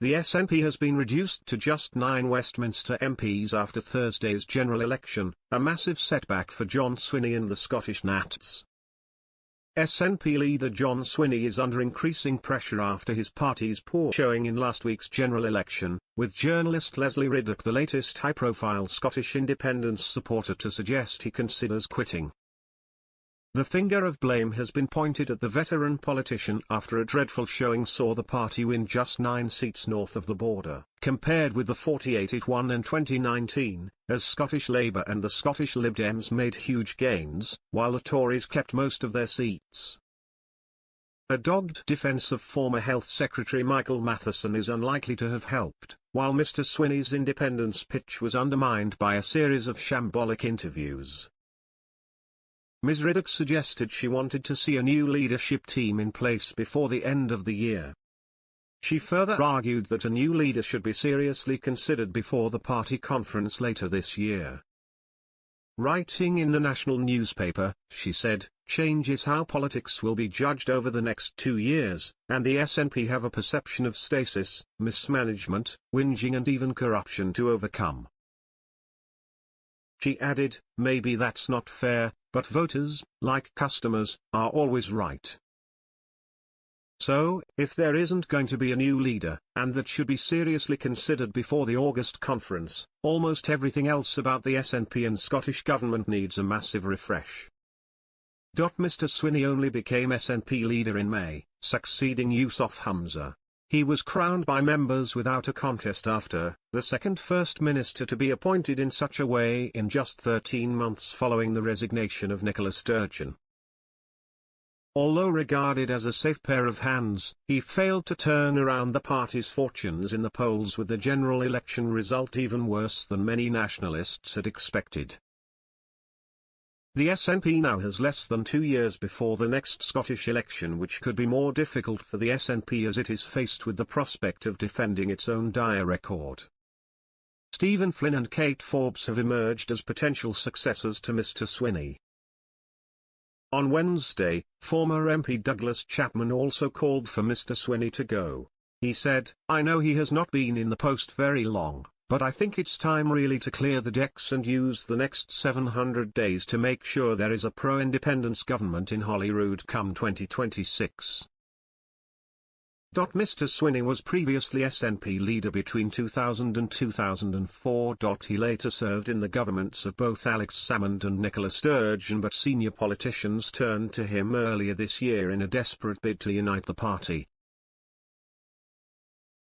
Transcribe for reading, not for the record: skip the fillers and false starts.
the SNP has been reduced to just 9 Westminster MPs after Thursday's general election, a massive setback for John Swinney and the Scottish Nats. SNP leader John Swinney is under increasing pressure after his party's poor showing in last week's general election, with journalist Leslie Riddoch, the latest high-profile Scottish independence supporter, to suggest he considers quitting. The finger of blame has been pointed at the veteran politician after a dreadful showing saw the party win just 9 seats north of the border, compared with the 48 it won in 2019, as Scottish Labour and the Scottish Lib Dems made huge gains, while the Tories kept most of their seats. A dogged defence of former Health Secretary Michael Matheson is unlikely to have helped, while Mr Swinney's independence pitch was undermined by a series of shambolic interviews. Ms Riddoch suggested she wanted to see a new leadership team in place before the end of the year. She further argued that a new leader should be seriously considered before the party conference later this year. Writing in the national newspaper, she said, "Change is how politics will be judged over the next 2 years, and the SNP have a perception of stasis, mismanagement, whinging and even corruption to overcome." She added, "Maybe that's not fair, but voters, like customers, are always right. So, if there isn't going to be a new leader, and that should be seriously considered before the August conference, almost everything else about the SNP and Scottish Government needs a massive refresh." Mr Swinney only became SNP leader in May, succeeding Yusuf Hamza. He was crowned by members without a contest after the second First Minister to be appointed in such a way in just 13 months following the resignation of Nicola Sturgeon. Although regarded as a safe pair of hands, he failed to turn around the party's fortunes in the polls, with the general election result even worse than many nationalists had expected. The SNP now has less than 2 years before the next Scottish election, which could be more difficult for the SNP as it is faced with the prospect of defending its own dire record. Stephen Flynn and Kate Forbes have emerged as potential successors to Mr Swinney. On Wednesday, former MP Douglas Chapman also called for Mr Swinney to go. He said, "I know he has not been in the post very long, but I think it's time really to clear the decks and use the next 700 days to make sure there is a pro-independence government in Holyrood come 2026. Mr Swinney was previously SNP leader between 2000 and 2004. He later served in the governments of both Alex Salmond and Nicola Sturgeon, but senior politicians turned to him earlier this year in a desperate bid to unite the party.